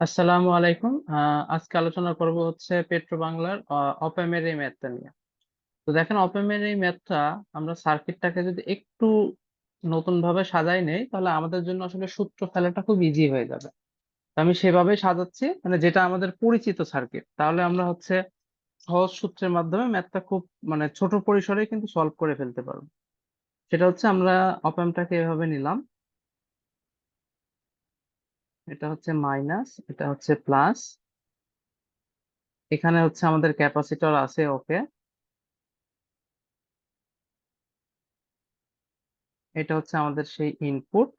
আসসালামু আলাইকুম। আজকে আলোচনা করব হচ্ছে পেট্রো বাংলার অপেমের এই ম্যাথটা নিয়ে। তো দেখেন, অপেমের এই ম্যাথটা আমরা সার্কিটটাকে যদি একটু নতুন ভাবে সাজাই নেই, তাহলে আমাদের জন্য আসলে সূত্র ফেলাটা খুব ইজি হয়ে যাবে। তো আমি সেভাবে সাজাচ্ছি, মানে যেটা আমাদের পরিচিত সার্কিট, তাহলে আমরা হচ্ছে সহজ সূত্রের মাধ্যমে ম্যাথটা খুব মানে ছোট পরিসরে কিন্তু সলভ করে ফেলতে পারবো। সেটা হচ্ছে আমরা অপেমটাকে এভাবে নিলাম, এটা হচ্ছে মাইনাস, এটা হচ্ছে প্লাস, এখানে হচ্ছে আমাদের ক্যাপাসিটর আছে, ওকে। এটা হচ্ছে আমাদের সেই ইনপুট।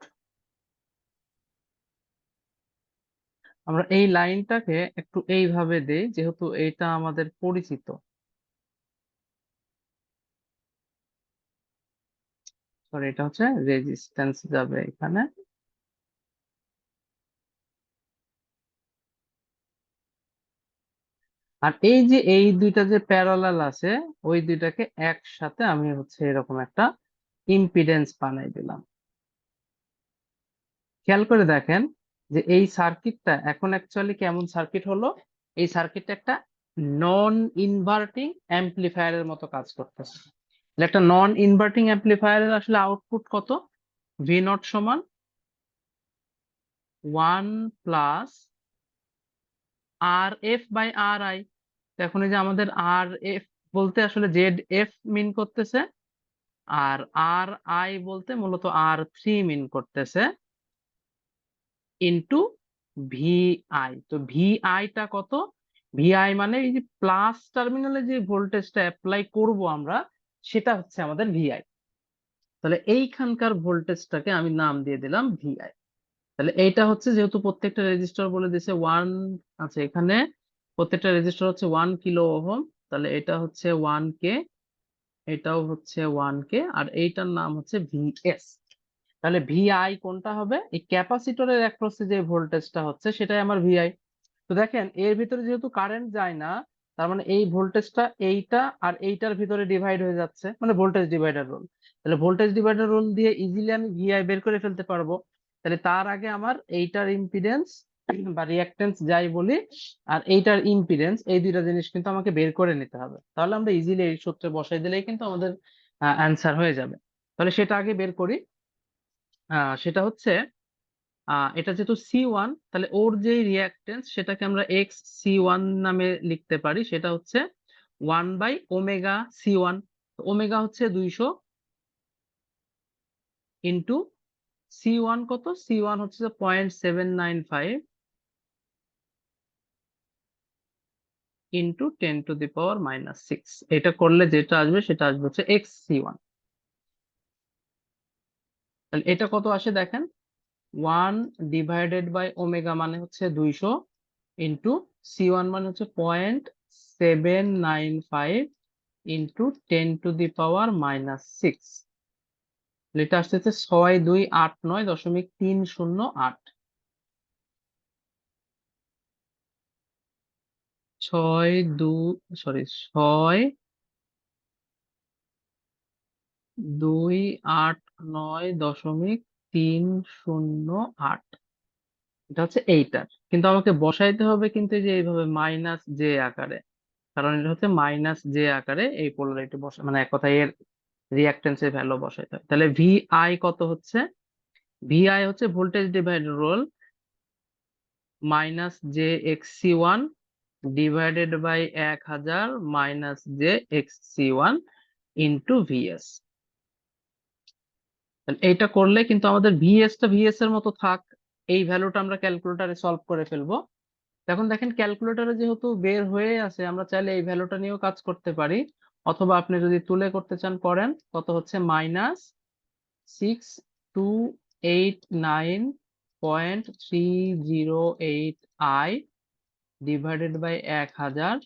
আমরা এই লাইনটাকে একটু এইভাবে দেই, যেহেতু এইটা আমাদের পরিচিত। সরি, এটা হচ্ছে রেজিস্ট্যান্স যাবে এখানে। আর এই যে এই দুইটা যে প্যারালাল আছে, ওই দুইটাকে একসাথে আমি হচ্ছে এরকম একটা ইম্পিডেন্স বানাই দিলাম। খেয়াল করে দেখেন যে এই সার্কিটটা এখন অ্যাকচুয়ালি কেমন সার্কিট হলো। এই সার্কিটটা একটা নন ইনভার্টিং অ্যাম্পলিফায়ারের মতো কাজ করতেছে। তাহলে একটা নন ইনভার্টিং অ্যাম্পলিফায়ারের আসলে আউটপুট কত? ভি নট সমান 1 + RF/RI। এখন এই যে আমাদের আর এফ বলতে আসলে জেড এফ মিন করতেছে, আর আর আই বলতে মূলত R3 মিন করতেছে, ইন্টু ভিআই। তো ভিআইটা কত? ভিআই মানে এই যে প্লাস টার্মিনালে যে ভোল্টেজটা অ্যাপ্লাই করব আমরা, সেটা হচ্ছে আমাদের ভিআই। তাহলে এইখানকার ভোল্টেজটাকে আমি নাম দিয়ে দিলাম ভিআই। তাহলে এইটা হচ্ছে, যেহেতু প্রত্যেকটা রেজিস্টার বলে দিছে ওয়ান আছে, এখানে প্রত্যেকটা রেজিস্টার হচ্ছে 1 কিলো ওহম। তাহলে এটা হচ্ছে 1K, এটাও হচ্ছে 1K, আর এইটার নাম হচ্ছে ভিএস। তাহলে ভিআই কোনটা হবে? এই ক্যাপাসিটরের অ্যাক্রসে যে ভোল্টেজটা হচ্ছে সেটাই আমার ভিআই। তো দেখেন, এর ভিতরে যেহেতু কারেন্ট যায় না, তার মানে এই ভোল্টেজটা এইটা আর এইটার ভিতরে ডিভাইড হয়ে যাচ্ছে, মানে ভোল্টেজ ডিভাইডার রুল। তাহলে ভোল্টেজ ডিভাইডার রুল দিয়ে ইজিলি আমি ভিআই বের করে ফেলতে পারবো। তাহলে তার আগে আমার এইটার ইম্পিডেন্স বা রিঅ্যাকট্যান্স যাই বলি, আর এইটার ইম্পিডেন্স, এই দুইটা জিনিস কিন্তু আমাকে বের করে নিতে হবে। তাহলে আমরা ইজিলি এই সূত্রে বসাই দিলেই কিন্তু আমাদের অ্যান্সার হয়ে যাবে। তাহলে সেটা আগে বের করি। সেটা হচ্ছে এটা যেহেতু C1, তাহলে ওর যে রিঅ্যাকটেন্স সেটাকে আমরা XC1 নামে লিখতে পারি। সেটা হচ্ছে 1/ওমেগা C1। ওমেগা হচ্ছে 200, ইন্টু C1 কত? C1 হচ্ছে 0.795, ইন্টু 10⁻⁻6। এটা করলে যেটা আসবে সেটা আসবে হচ্ছে XC1। তাহলে এটা কত আসে দেখেন, 1/ওমেগা মানে হচ্ছে 200, ইন্টু C1 মানে হচ্ছে 0.795, ইন্টু 10⁻⁻6। এটা আসতেছে 6289.308। 6289.308। এটা হচ্ছে এইটার, কিন্তু আমাকে বসাইতে হবে কিন্তু এই যে এইভাবে মাইনাস জে আকারে, কারণ এটা হচ্ছে মাইনাস জে আকারে এই পোলারিটি বসা, মানে এক কথায় এর রিঅ্যাকট্যান্সের ভ্যালু বসাইতে হবে। তাহলে ভিআই কত হচ্ছে? ভিআই হচ্ছে voltage divider rule minus J XC1 divided by 1000 minus J XC1 into VS. এইটা করলে কিন্তু আমাদের ভিএসটা ভিএস এর মতো থাক, এই ভ্যালুটা আমরা ক্যালকুলেটরে সলভ করে ফেলবো। এখন দেখেন, ক্যালকুলেটরে যেহেতু বের হয়ে আছে, আমরা চাইলে এই ভ্যালুটা নিয়েও কাজ করতে পারি, অথবা আপনি যদি তুলে করতে চান করেন। কত হচ্ছে? -6289.308 ডিভাইডেড বাই 1000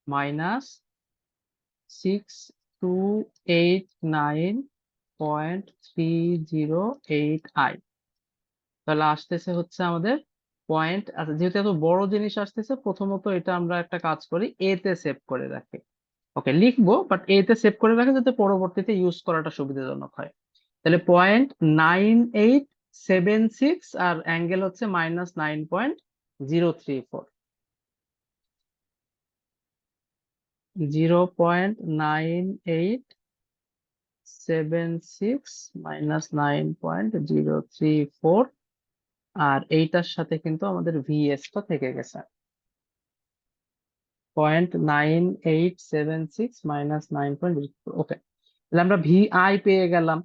মাইনাস 6289.308। তাহলে আসতেছে হচ্ছে আমাদের পয়েন্ট। আচ্ছা, যেহেতু এত বড় জিনিস আসতেছে, প্রথমত এটা আমরা একটা কাজ করি, এ তে সেভ করে রাখি। ওকে, লিখবো, বাট এ তে সেভ করে রাখি যাতে পরবর্তীতে ইউজ করাটা সুবিধাজনক হয়। তাহলে 0.9876, আর অ্যাঙ্গেল হচ্ছে -9.09। 034 0.9876 মাইনাস 9.034 আর এইটার সাথে কিন্তু আমাদের ভিএস টা থেকে গেছে 0.9876 মাইনাস 9.034 ওকে, তাহলে আমরা ভিআই পেয়ে গেলাম।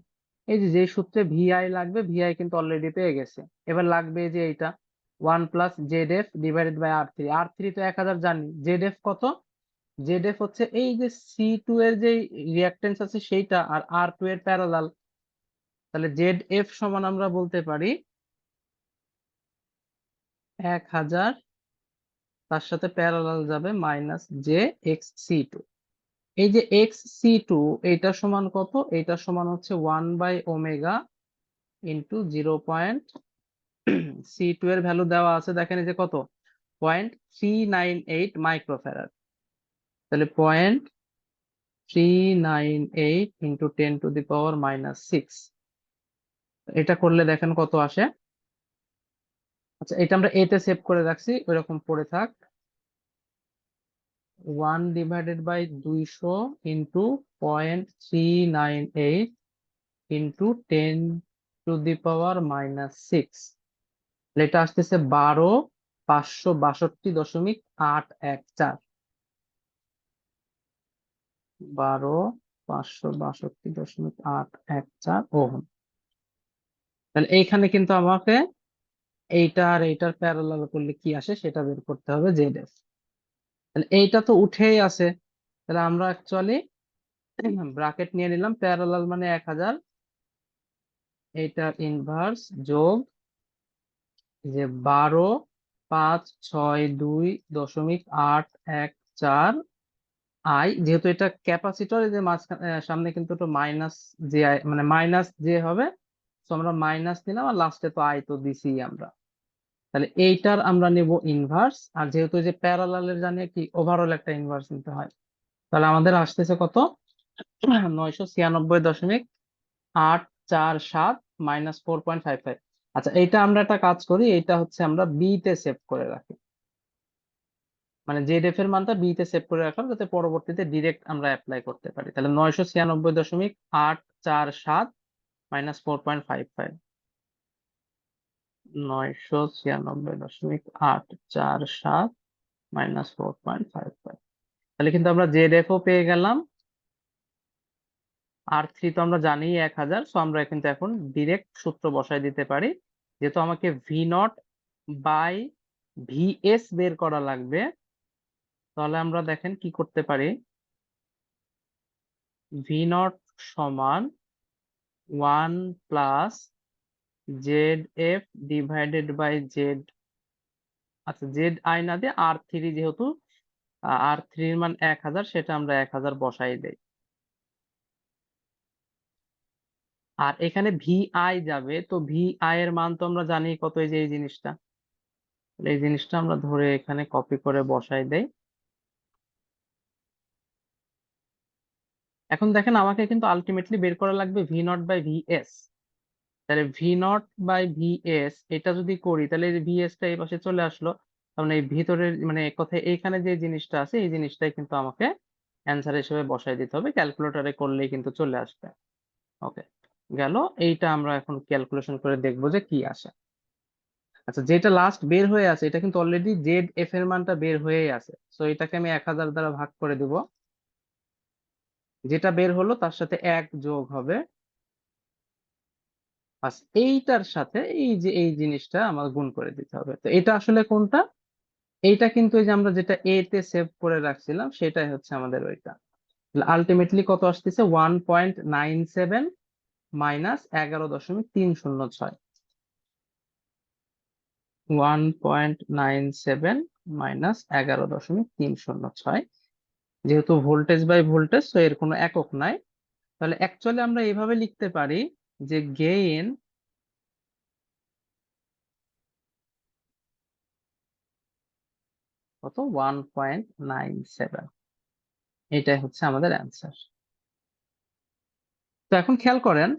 এই যে সূত্রে ভিআই লাগবে, ভিআই কিন্তু অলরেডি পেয়ে গেছে। এবার লাগবে যে এইটা 1 plus Z F divided by R three তো 1000 জানি। জেড এফ কত? জেড এফ হচ্ছে এই যে C2 এর যে রিঅ্যাকটেন্স আছে সেইটা আর R2 এর প্যারালাল। তাহলে জেড এফ সমান আমরা বলতে পারি 1000, তার সাথে প্যারালাল যাবে মাইনাস জে এক্স C2। এই যে এক্স C2 এইটা সমান কত? এইটা সমান হচ্ছে 1/ওমেগা ইন্টু 0.C2 এর ভ্যালু দেওয়া আছে, দেখেন এই যে কত 0.398 মাইক্রোফ্যারাড। তাহলে 0.398 ইন্টু 10⁻⁻6, এটা করলে দেখেন কত আসে। আচ্ছা, এটা আমরা এতে সেভ করে রাখছি, ওইরকম পড়ে থাক। 1/200 ইন্টু 0.398 ইন্টু 10⁻⁻6, এটা আসতেছে 12,562.814। 12,562.814 ওহম। তাহলে এইখানে কিন্তু আমাকে এইটা আর এইটার প্যারালাল করলে কি আসে সেটা বের করতে হবে, জেড এফ। তাহলে এইটা তো উঠেই আছে, তাহলে আমরা অ্যাকচুয়ালি ব্র্যাকেট নিয়ে নিলাম, প্যারালাল মানে 1000, এইটার ইনভার্স যোগ যে 12,562.814 আই, যেহেতু এটা ক্যাপাসিটর, এই যে মাঝখানে সামনে কিন্তু একটু মাইনাস জে আই মানে মাইনাস জে হবে, তো আমরা মাইনাস নিলাম আর লাস্টে তো আই তো দিছি আমরা। তাহলে এইটার আমরা নেব ইনভার্স, আর যেহেতু এই যে প্যারালালের জানি কি ওভারঅল একটা ইনভার্স নিতে হয়, তাহলে আমাদের আসতেছে কত 996.847 মাইনাস 4.55। আচ্ছা, এইটা আমরা একটা কাজ করি, এইটা হচ্ছে আমরা বি তে সেভ করে রাখি, মানে জেড এফ এর মানটা বি তে সেভ করে রাখলাম যাতে পরবর্তীতে ডিরেক্ট আমরা অ্যাপ্লাই করতে পারি। তাহলে 996.847 মাইনাস 4.55, 996.847 মাইনাস 4.55। তাহলে কিন্তু আমরা জেড এফ ও পেয়ে গেলাম, আর থ্রি তো আমরা জানি 1000, সো আমরা কিন্তু এখন ডিরেক্ট সূত্র বসায় দিতে পারি। যেহেতু আমাকে ভি নট বাই ভিএস বের করা লাগবে, তাহলে আমরা দেখেন কি করতে পারি। ভি নট সমান 1 plus Z F divided by Z, আচ্ছা জেড আই না দিয়ে আর থ্রি, যেহেতু আর3 এর মান 1000, সেটা আমরা 1000 বসাই দেই। আর এখানে ভিআই যাবে, তো ভিআই এর মান তো আমরা জানি কত, এই যে এই জিনিসটা, এই জিনিসটা আমরা ধরে এখানে কপি করে বসাই দেই। এখন দেখেন আমাকে কিন্তু আলটিমেটলি বের করা লাগবে ভি নট বাই ভিএস। তাহলে ভি নট বাই ভিএস এটা যদি করি, তাহলে এই ভিএস টা এই পাশে চলে আসলো, কারণ এই ভিতরের মানে কোথায় এইখানে যে জিনিসটা আছে এই জিনিসটাই কিন্তু আমাকে অ্যান্সার হিসেবে বসাই দিতে হবে, ক্যালকুলেটরে করলেই কিন্তু চলে আসবে। ওকে, গেল। এইটা আমরা এখন ক্যালকুলেশন করে দেখবো যে কি আসে। আচ্ছা, যেটা লাস্ট বের হয়ে আছে এটা কিন্তু অলরেডি জেড এফ এর মানটা বের হয়েই আছে, তো এটাকে আমি 1000 দ্বারা ভাগ করে দিব, যেটা বের হলো তার সাথে 1 যোগ হবে, বাস এইটার সাথে এই যে এই জিনিসটা আমার গুণ করে দিতে হবে। তো এটা আসলে কোনটা? এইটা কিন্তু এই যে আমরা যেটা এ তে সেভ করে রাখছিলাম সেটাই হচ্ছে আমাদের ওইটা। আলটিমেটলি কত আসতেছে 1.97 মাইনাস 11.306, 1.97 মাইনাস 11.306। যেহেতু ভোল্টেজ বাই ভোল্টেজ, তো এর কোনো একক নাই, তাহলে অ্যাকচুয়ালি আমরা এইভাবে লিখতে পারি যে গেইন কত 1.97, এটাই হচ্ছে আমাদের অ্যান্সার। তো এখন খেয়াল করেন,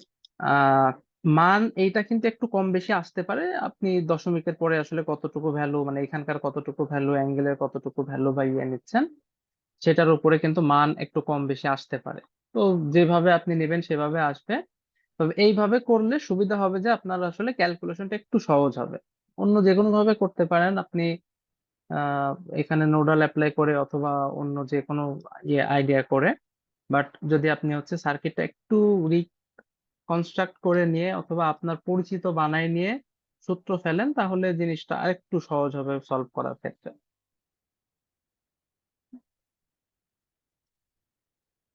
মান এইটা কিন্তু একটু কম বেশি আসতে পারে। আপনি দশমিকের পরে আসলে কতটুকু ভ্যালু, মানে এখানকার কতটুকু ভ্যালু, অ্যাঙ্গেলের কতটুকু ভ্যালু বা ইয়ে নিচ্ছেন, সেটার উপরে কিন্তু মান একটু কম বেশি আসতে পারে। তো যেভাবে আপনি নেবেন সেভাবে আসবে। তবে এইভাবে করলে সুবিধা হবে যে আপনার আসলে ক্যালকুলেশনটা একটু সহজ হবে। অন্য যে কোনো ভাবে করতে পারেন আপনি, আহ এখানে নোডাল অ্যাপ্লাই করে অথবা অন্য যে কোনো ইয়ে আইডিয়া করে। বাট যদি আপনি হচ্ছে সার্কিটটা একটু রিকনস্ট্রাক্ট করে নিয়ে অথবা আপনার পরিচিত বানায় নিয়ে সূত্র ফেলেন, তাহলে জিনিসটা আরেকটু সহজ হবে সলভ করার ক্ষেত্রে।